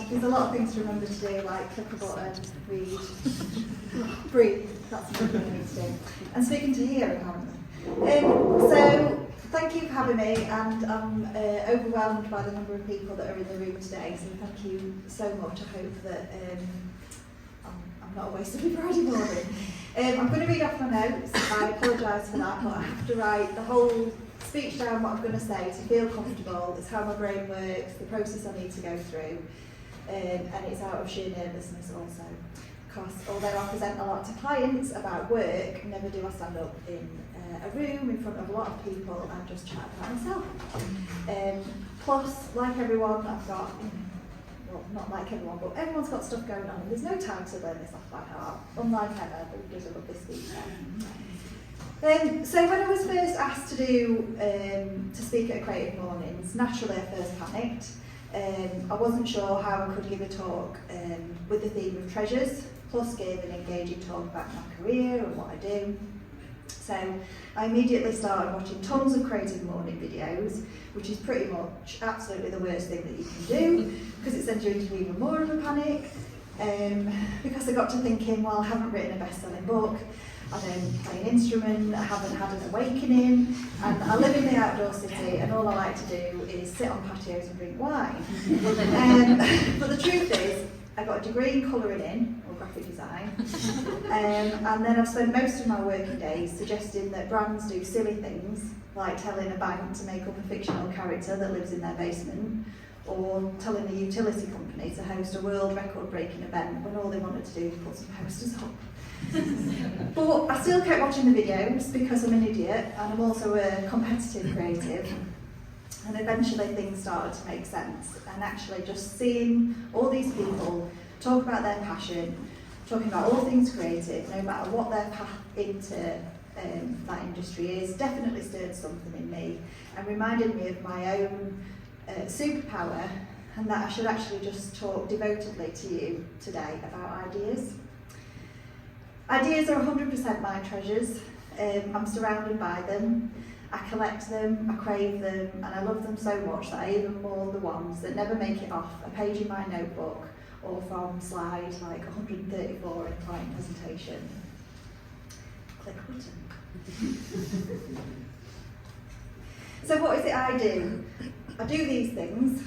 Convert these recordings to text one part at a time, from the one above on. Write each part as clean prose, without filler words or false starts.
there's a lot of things to remember to do, like click a button, read, breathe, that's what I need to do. And speaking to you, apparently. So, thank you for having me, and I'm overwhelmed by the number of people that are in the room today, so thank you so much. I hope that I'm not a waste of your Friday morning. I'm going to read off my notes. I apologise for that, but I have to write the whole speech down, what I'm going to say, to feel comfortable. It's how my brain works, the process I need to go through, and it's out of sheer nervousness also. Because although I present a lot to clients about work, never do I stand up in a room in front of a lot of people and just chat about myself. Plus, like everyone, I've got, well, not like everyone, but everyone's got stuff going on, and there's no time to learn this off by heart, unlike Emma, who does a lovely speech. So when I was first asked to speak at Creative Mornings, naturally I first panicked. I wasn't sure how I could give a talk with the theme of treasures, plus give an engaging talk about my career and what I do. So I immediately started watching tons of Creative Morning videos, which is pretty much absolutely the worst thing that you can do, because it sends you into even more of a panic. Because I got to thinking, well, I haven't written a best-selling book, I don't play an instrument, I haven't had an awakening, and I live in the outdoor city, and all I like to do is sit on patios and drink wine. But the truth is, I got a degree in colouring in, or graphic design, and then I've spent most of my working days suggesting that brands do silly things, like telling a bank to make up a fictional character that lives in their basement, or telling a utility company to host a world record-breaking event when all they wanted to do was put some posters up. But I still kept watching the videos because I'm an idiot, and I'm also a competitive creative. And eventually things started to make sense, and actually just seeing all these people talk about their passion, talking about all things creative, no matter what their path into that industry is, definitely stirred something in me and reminded me of my own superpower, and that I should actually just talk devotedly to you today about ideas. Ideas are 100% my treasures. I'm surrounded by them. I collect them, I crave them, and I love them so much that I even mourn the ones that never make it off a page in my notebook or from slide like 134 in a client presentation. Click button. So what is it I do? I do these things,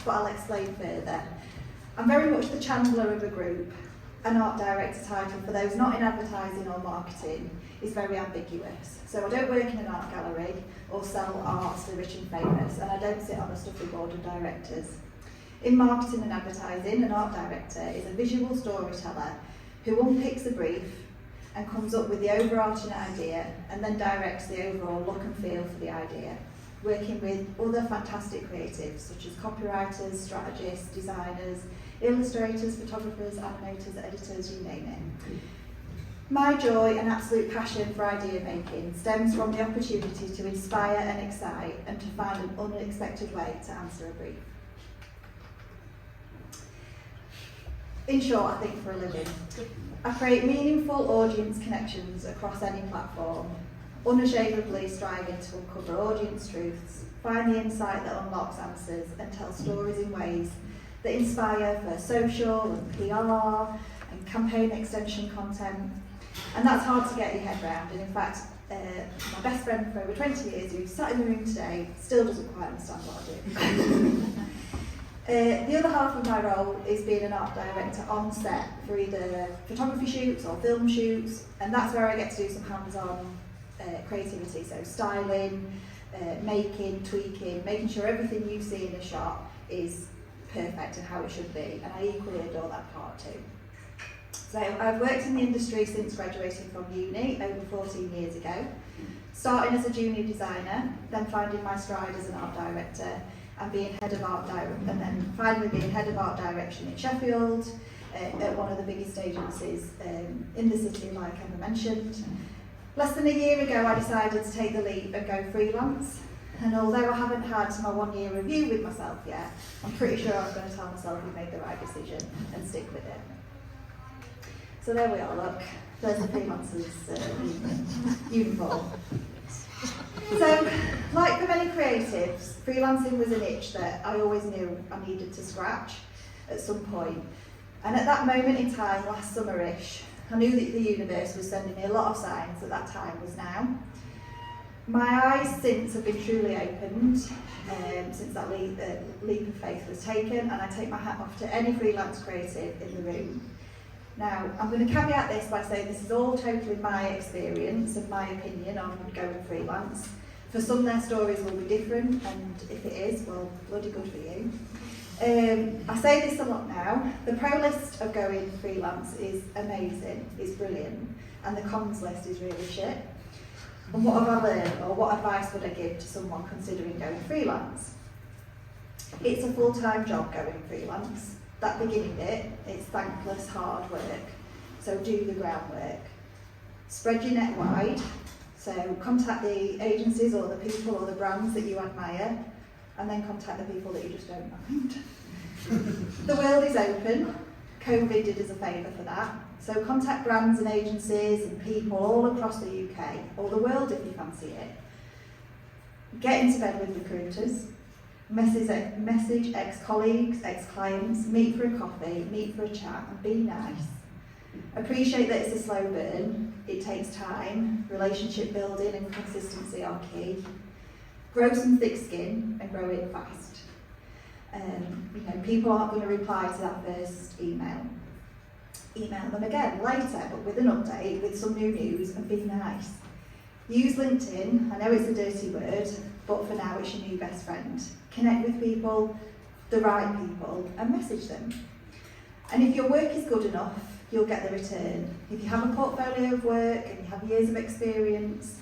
but I'll explain further. I'm very much the chandler of a group. An art director title, for those not in advertising or marketing, is very ambiguous. So I don't work in an art gallery or sell art to the rich and famous, and I don't sit on a stuffy board of directors. In marketing and advertising, an art director is a visual storyteller who unpicks a brief and comes up with the overarching idea and then directs the overall look and feel for the idea, working with other fantastic creatives such as copywriters, strategists, designers, illustrators, photographers, animators, editors, you name it. My joy and absolute passion for idea making stems from the opportunity to inspire and excite and to find an unexpected way to answer a brief. In short, I think for a living. I create meaningful audience connections across any platform, unashamedly striving to uncover audience truths, find the insight that unlocks answers, and tell stories in ways that inspire for social and PR and campaign extension content. And that's hard to get your head around, and in fact, my best friend for over 20 years, who's sat in the room today, still doesn't quite understand what I do. The other half of my role is being an art director on set for either photography shoots or film shoots, and that's where I get to do some hands-on creativity, so styling, making, tweaking, making sure everything you see in a shot is perfect and how it should be, and I equally adore that part too. So I've worked in the industry since graduating from uni over 14 years ago, starting as a junior designer, then finding my stride as an art director and being head of art and then finally being head of art direction in Sheffield at one of the biggest agencies in the city, like Emma mentioned. Less than a year ago I decided to take the leap and go freelance, and although I haven't had my 1 year review with myself yet, I'm pretty sure I'm going to tell myself we made the right decision and stick with it. So there we are, look, there's the freelancer's uniform. So, like for many creatives, freelancing was an itch that I always knew I needed to scratch. at some point. And at that moment in time, last summer-ish, I knew that the universe was sending me a lot of signs that that time was now. My eyes since have been truly opened, since that leap of faith was taken, and I take my hat off to any freelance creative in the room. Now, I'm going to caveat this by saying this is all totally my experience and my opinion on going freelance. For some, their stories will be different, and if it is, well, bloody good for you. I say this a lot now. The pro list of going freelance is amazing, it's brilliant, and the cons list is really shit. And what have I learned, or what advice would I give to someone considering going freelance? It's a full-time job going freelance. That beginning bit, it's thankless, hard work. So do the groundwork. Spread your net wide. So contact the agencies or the people or the brands that you admire, and then contact the people that you just don't mind. The world is open. COVID did us a favour for that. So contact brands and agencies and people all across the UK, or the world if you fancy it. Get into bed with recruiters. Message ex-colleagues, ex-clients, meet for a coffee, meet for a chat, and be nice. Appreciate that it's a slow burn, it takes time, relationship building and consistency are key. Grow some thick skin and grow it fast. People aren't going to reply to that first email. Email them again later, but with an update, with some new news, and be nice. Use LinkedIn. I know it's a dirty word, but for now it's your new best friend. Connect with people, the right people, and message them. And if your work is good enough, you'll get the return. If you have a portfolio of work and you have years of experience,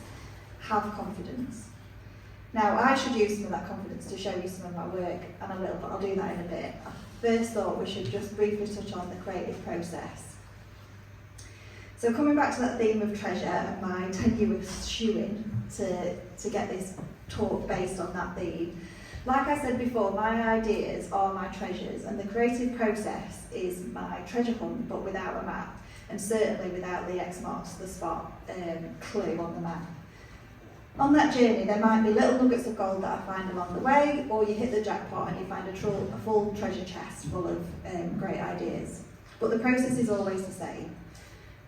have confidence. Now, I should use some of that confidence to show you some of my work, and I will, but I'll do that in a bit. I first thought we should just briefly touch on the creative process. So coming back to that theme of treasure and my tenuous shoeing to get this talk based on that theme, like I said before, my ideas are my treasures, and the creative process is my treasure hunt, but without a map, and certainly without the X marks the spot clue on the map. On that journey, there might be little nuggets of gold that I find along the way, or you hit the jackpot and you find a full treasure chest full of great ideas. But the process is always the same.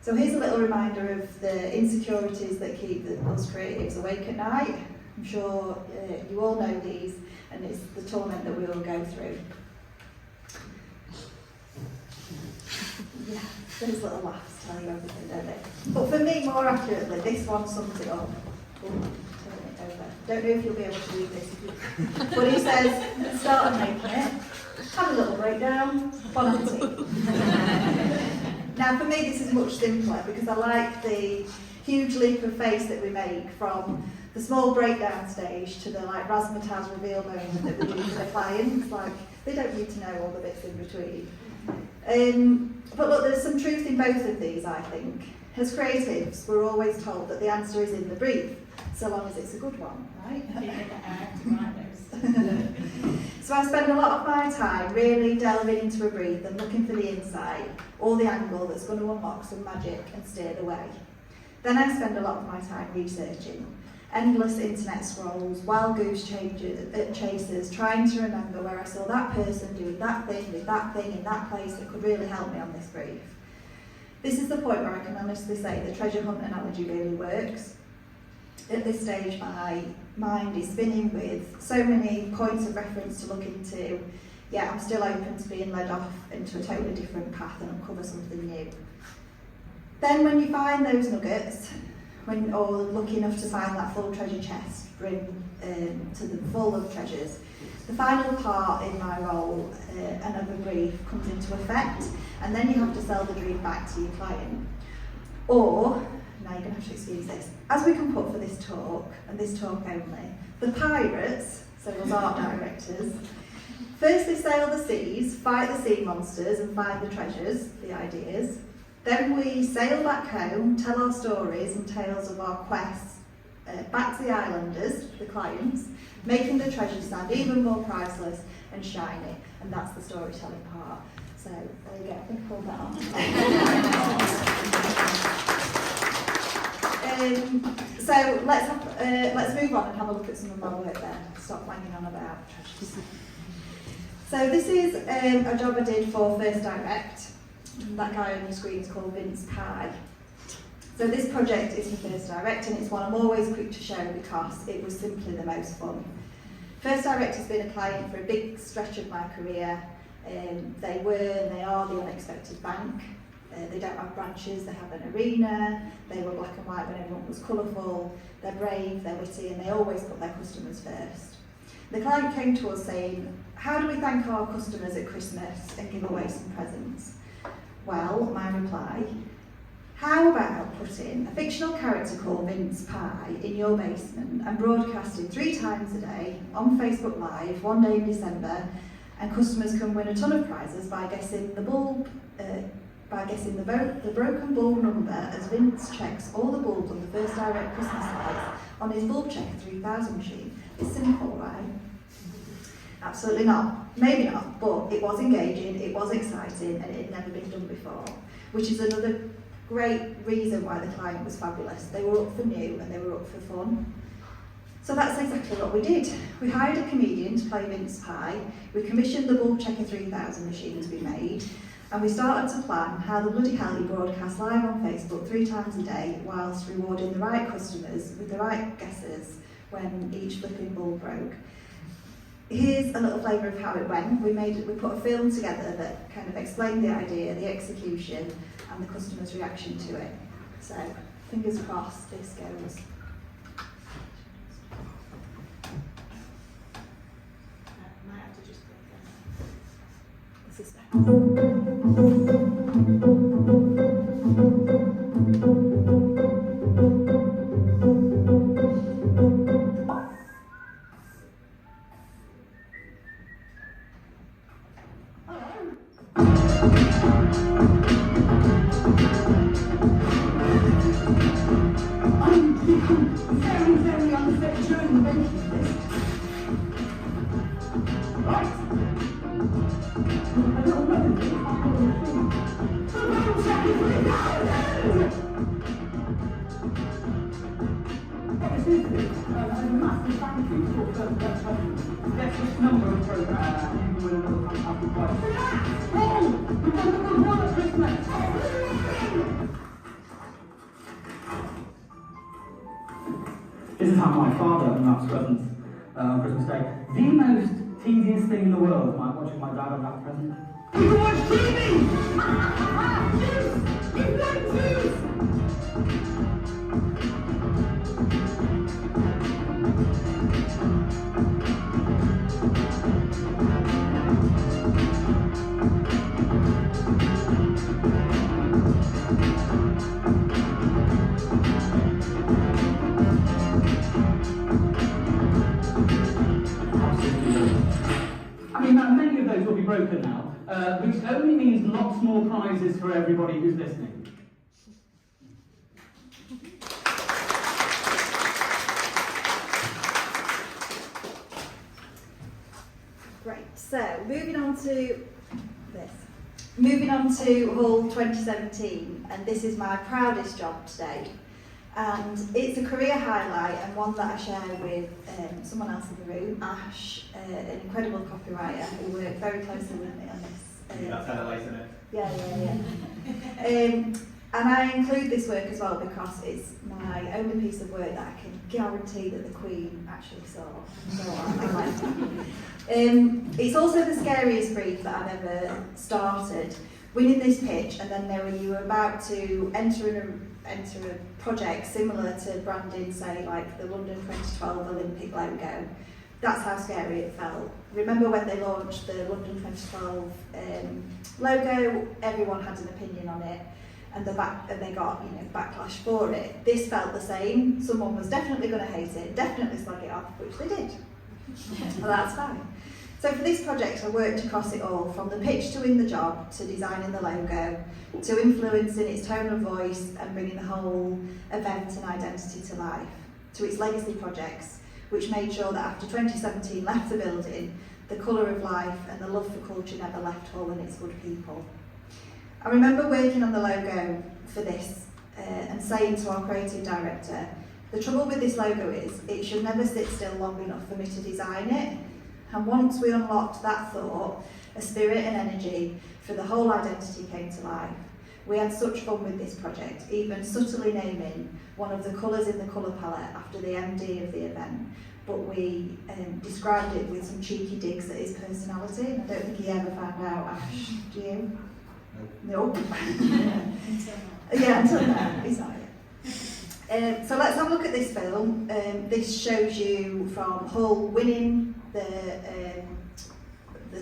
So here's a little reminder of the insecurities that keep us creatives awake at night. I'm sure you all know these, and it's the torment that we all go through. Yeah, those little laughs tell you everything, don't they? But for me, more accurately, this one sums it up. Turn it over. Don't know if you'll be able to read this. But he says, start making it, have a little breakdown, bon appetit. Now for me this is much simpler, because I like the huge leap of faith that we make from the small breakdown stage to the razzmatazz reveal moment that we do for the clients. They don't need to know all the bits in between. But look, there's some truth in both of these, I think. As creatives, we're always told that the answer is in the brief, so long as it's a good one, right? So I spend a lot of my time really delving into a brief and looking for the insight, or the angle that's going to unlock some magic and steer the way. Then I spend a lot of my time researching. Endless internet scrolls, wild goose chasers, trying to remember where I saw that person doing that thing with that thing in that place that could really help me on this brief. This is the point where I can honestly say the treasure hunt analogy really works. At this stage, my mind is spinning with so many points of reference to look into, yet I'm still open to being led off into a totally different path and uncover something new. Then when you find those nuggets, or lucky enough to find that full treasure chest, bring to the full of treasures, the final part in my role and of a brief comes into effect, and then you have to sell the dream back to your client. Or, now you're going to have to excuse this, as we can put for this talk, and this talk only, the pirates, so those art directors, first they sail the seas, fight the sea monsters and find the treasures, the ideas. Then we sail back home, tell our stories and tales of our quests back to the islanders, the clients, making the treasure sound even more priceless and shiny. And that's the storytelling part. So there you go, I think I pulled that off. So let's move on and have a look at some of my work there. Stop banging on about treasures. So this is a job I did for First Direct. That guy on your screen is called Vince Pye. So this project is for First Direct, and it's one I'm always quick to show because it was simply the most fun. First Direct has been a client for a big stretch of my career. They were and they are the unexpected bank. They don't have branches, they have an arena, they were black and white when everyone was colourful, they're brave, they're witty, and they always put their customers first. The client came to us saying, how do we thank our customers at Christmas and give away some presents? Well, my reply, how about putting a fictional character called Vince Pye in your basement and broadcasting 3 times a day on Facebook Live, one day in December, and customers can win a ton of prizes by guessing the broken bulb number as Vince checks all the bulbs on the First Direct Christmas lights on his bulb checker 3000 machine. It's simple, right? Absolutely not. Maybe not, but it was engaging, it was exciting, and it had never been done before, which is another great reason why the client was fabulous. They were up for new and they were up for fun. So that's exactly what we did. We hired a comedian to play Vince Pye, we commissioned the bulb checker 3000 machine to be made, and we started to plan how the bloody hell you broadcast live on Facebook 3 times a day whilst rewarding the right customers with the right guesses when each flipping bulb broke. Here's a little flavour of how it went. We put a film together that kind of explained the idea, the execution, and the customer's reaction to it. So, fingers crossed, this goes. I might have to just click this is very unfit during the making of this. Right. I don't know if I'm going to see. I'm checking 3000! This is a massive thank you for First Direct. Get this number of programme and you will win another fantastic prize. Hey! We've got a good one at Christmas! This is how my father unwraps presents on Christmas Day. The most tedious thing in the world, watching my dad unwrap presents. You can watch TV! Juice! It's like juice! Many of those will be broken now, which only means lots more prizes for everybody who's listening. Great, so moving on to this. Moving on to Hull 2017, and this is my proudest job to date. And it's a career highlight and one that I share with someone else in the room, Ash, an incredible copywriter who worked very closely with me on this. That's kind of late, isn't it? Yeah. And I include this work as well because it's my only piece of work that I can guarantee that the Queen actually saw. So I like that. It's also the scariest brief that I've ever started. Winning this pitch and then knowing you were about to enter a project similar to branding, say, like the London 2012 Olympic logo. That's how scary it felt. Remember when they launched the London 2012 logo, everyone had an opinion on it, and they got backlash for it. This felt the same. Someone was definitely going to hate it, definitely slag it off, which they did. Well, that's fine. So for this project, I worked across it all, from the pitch to win the job, to designing the logo, to influencing its tone of voice and bringing the whole event and identity to life, to its legacy projects, which made sure that after 2017 left the building, the colour of life and the love for culture never left Hull and its good people. I remember working on the logo for this and saying to our creative director, the trouble with this logo is it should never sit still long enough for me to design it. And once we unlocked that thought, a spirit and energy for the whole identity came to life. We had such fun with this project, even subtly naming one of the colours in the colour palette after the MD of the event, but we described it with some cheeky digs at his personality, and I don't think he ever found out. Ash, do you? No. Yeah, until now, he's not yet. So let's have a look at this film. This shows you from Hull winning the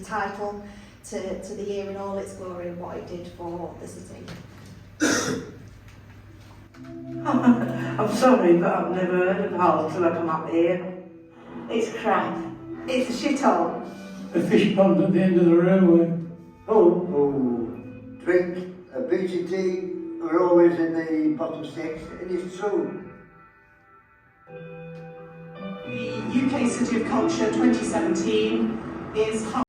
title to the year in all its glory and what it did for the city. I'm sorry, but I've never heard of Hull till I come up here. It's crap. It's a shithole. A fish pond at the end of the railway. Oh, drink, obesity are always in the bottom six, and it's true. The UK City of Culture 2017 is Hull.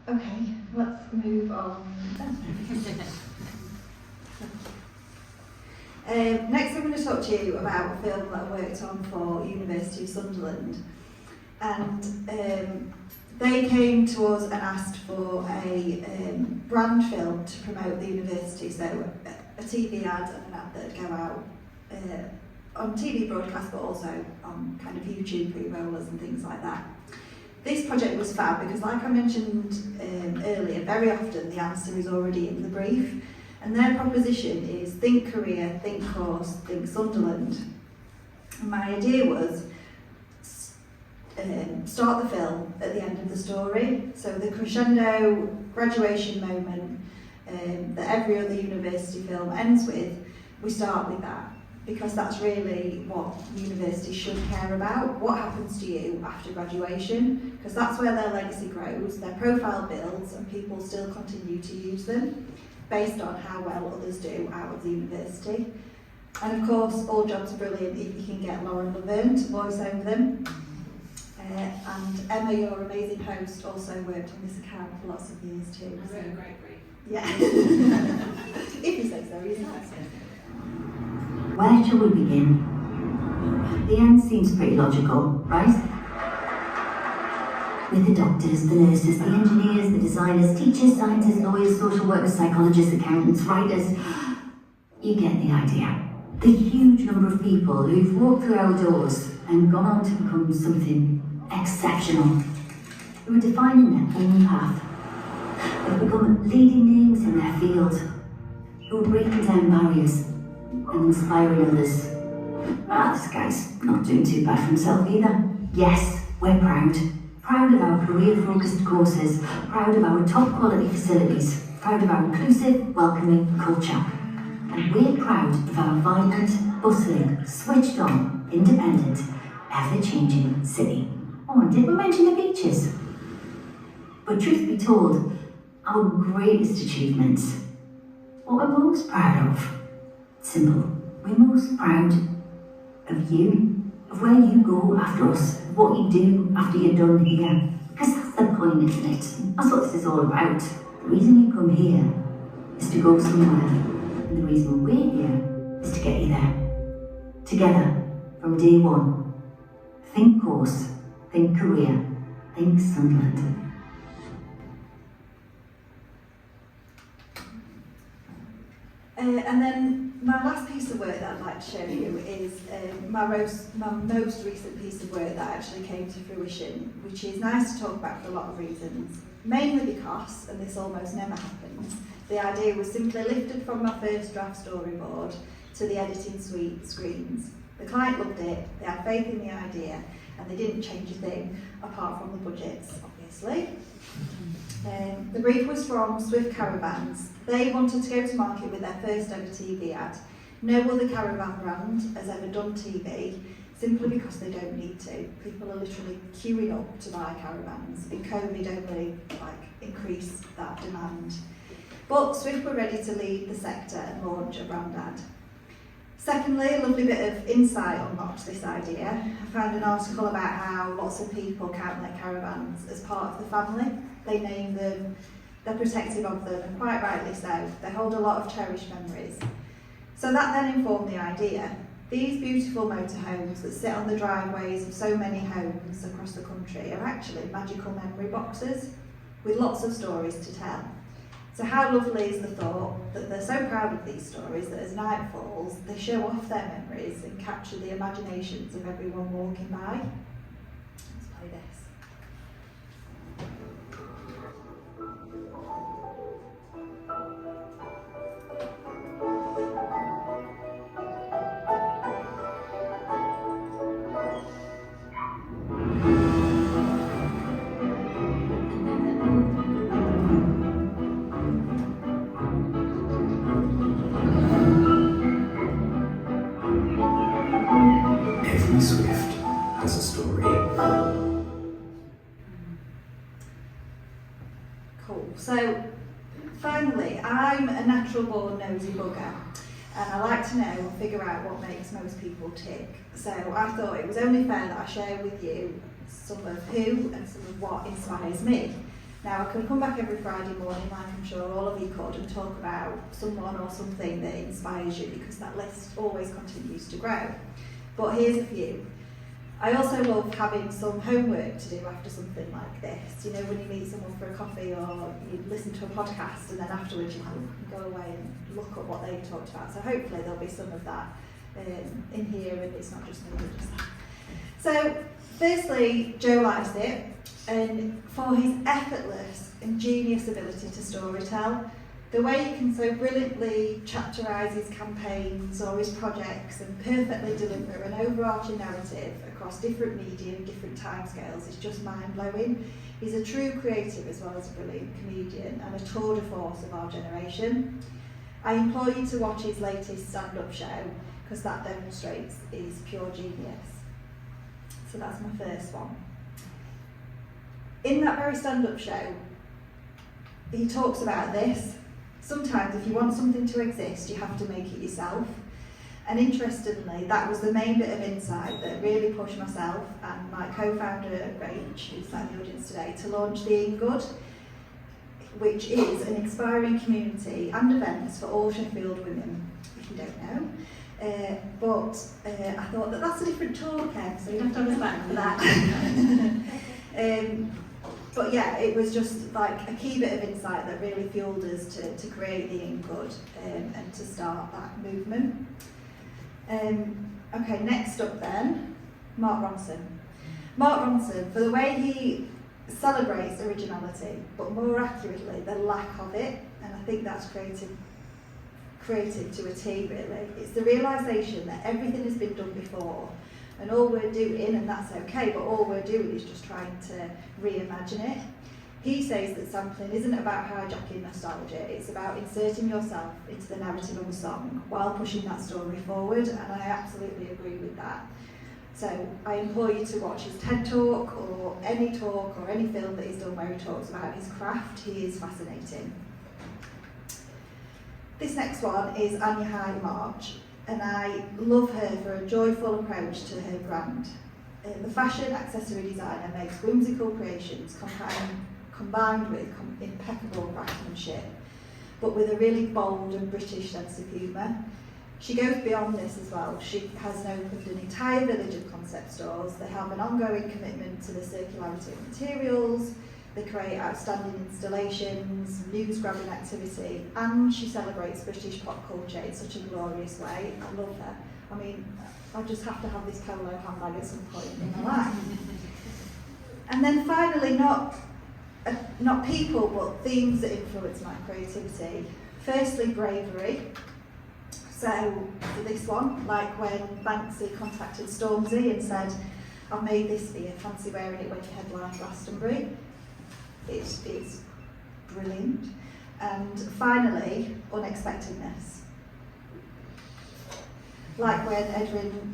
Okay, let's move on. Next I'm going to talk to you about a film that I worked on for University of Sunderland, and they came to us and asked for a brand film to promote the university, so a TV ad and an ad that would go out on TV broadcast but also on kind of YouTube pre-rollers and things like that. This project was fab because, like I mentioned earlier, very often the answer is already in the brief, and their proposition is think career, think course, think Sunderland. And my idea was start the film at the end of the story, so the crescendo graduation moment that every other university film ends with, we start with that. Because that's really what universities should care about. What happens to you after graduation? Because that's where their legacy grows, their profile builds, and people still continue to use them based on how well others do out of the university. And of course, all jobs are brilliant if you can get Lauren Laverne to voice over them. And Emma, your amazing host, also worked on this account for lots of years too. I wrote a great brief. Yeah. If you say so, yes. Where shall we begin? The end seems pretty logical, right? With the doctors, the nurses, the engineers, the designers, teachers, scientists, lawyers, social workers, psychologists, accountants, writers. You get the idea. The huge number of people who've walked through our doors and gone on to become something exceptional, who are defining their own path, who've become leading names in their field, who are breaking down barriers and inspiring others. This guy's not doing too bad for himself either. Yes, we're proud. Proud of our career-focused courses, proud of our top-quality facilities, proud of our inclusive, welcoming culture. And we're proud of our vibrant, bustling, switched-on, independent, ever-changing city. Oh, and did we mention the beaches? But truth be told, our greatest achievements, what we're most proud of, simple. We're most proud of you, of where you go after us, of what you do after you're done here. Because that's the point, isn't it? That's what this is all about. The reason you come here is to go somewhere, and the reason we're here is to get you there. Together, from day one. Think course, think career, think Sunderland. And then my last piece of work that I'd like to show you is my most recent piece of work that actually came to fruition, which is nice to talk about for a lot of reasons. Mainly because, and this almost never happens, the idea was simply lifted from my first draft storyboard to the editing suite screens. The client loved it, they had faith in the idea, and they didn't change a thing apart from the budgets, obviously. The brief was from Swift Caravans. They wanted to go to market with their first ever TV ad. No other caravan brand has ever done TV, simply because they don't need to. People are literally queuing up to buy caravans, and COVID only increased that demand. But Swift were ready to lead the sector and launch a brand ad. Secondly, a lovely bit of insight unlocked this idea. I found an article about how lots of people count their caravans as part of the family. They name them, they're protective of them, and quite rightly so. They hold a lot of cherished memories. So that then informed the idea. These beautiful motorhomes that sit on the driveways of so many homes across the country are actually magical memory boxes with lots of stories to tell. So how lovely is the thought that they're so proud of these stories that as night falls, they show off their memories and capture the imaginations of everyone walking by. Let's play this. Every Swift has a story. Cool. So, finally, I'm a natural born nosy bugger, and I like to know and figure out what makes most people tick. So I thought it was only fair that I share with you some of who and some of what inspires me. Now, I can come back every Friday morning, like I'm sure all of you could, and talk about someone or something that inspires you, because that list always continues to grow. But here's a few. I also love having some homework to do after something like this. You know, when you meet someone for a coffee or you listen to a podcast and then afterwards you can go away and look at what they've talked about. So hopefully there'll be some of that in here, and it's not just me who does that. So firstly, Joe likes it, and for his effortless and genius ability to storytell. The way he can so brilliantly chapterise his campaigns or his projects and perfectly deliver an overarching narrative across different media and different timescales is just mind-blowing. He's a true creative as well as a brilliant comedian and a tour de force of our generation. I implore you to watch his latest stand-up show, because that demonstrates his pure genius. So that's my first one. In that very stand-up show, he talks about this. Sometimes if you want something to exist, you have to make it yourself. And interestingly, that was the main bit of insight that really pushed myself and my co-founder, Rach, who's sat in the audience today, to launch The In Good, which is an inspiring community and events for all Sheffield women, if you don't know. But I thought that's a different talk, so you have to have us back for that. But yeah, it was just like a key bit of insight that really fueled us to create The In Good and to start that movement. Okay, next up then, Mark Ronson. Mark Ronson, for the way he celebrates originality, but more accurately, the lack of it, and I think that's creative to a T, really. It's the realisation that everything has been done before, and all we're doing, and that's okay, but all we're doing is just trying to reimagine it. He says that sampling isn't about hijacking nostalgia, it's about inserting yourself into the narrative of a song while pushing that story forward, and I absolutely agree with that. So I implore you to watch his TED Talk or any film that he's done where he talks about his craft. He is fascinating. This next one is Anya Hyde March. and I love her for a joyful approach to her brand. The fashion accessory designer makes whimsical creations combined with impeccable craftsmanship, but with a really bold and British sense of humour. She goes beyond this as well. She has opened an entire village of concept stores. They have an ongoing commitment to the circularity of materials. They create outstanding installations, news-grabbing activity, and she celebrates British pop culture in such a glorious way. I love her. I mean, I just have to have this polo handbag at some point in my life. And then finally, not people, but themes that influence my creativity. Firstly, bravery. So for this one, like when Banksy contacted Stormzy and said, "I've made this for you, fancy wearing it when you headline Glastonbury." It's brilliant. And finally, unexpectedness. Like when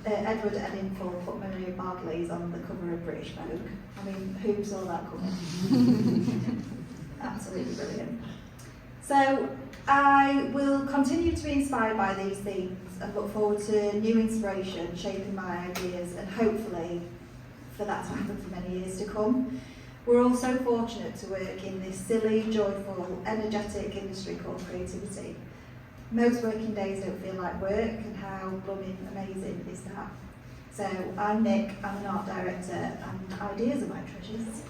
Edward Enninful put Maria Barclays on the cover of British Vogue. I mean, who saw that coming? Absolutely brilliant. So I will continue to be inspired by these themes and look forward to new inspiration shaping my ideas, and hopefully for that to happen for many years to come. We're all so fortunate to work in this silly, joyful, energetic industry called creativity. Most working days don't feel like work, and how blooming amazing is that? So I'm Nic, I'm an art director, and ideas are my treasures.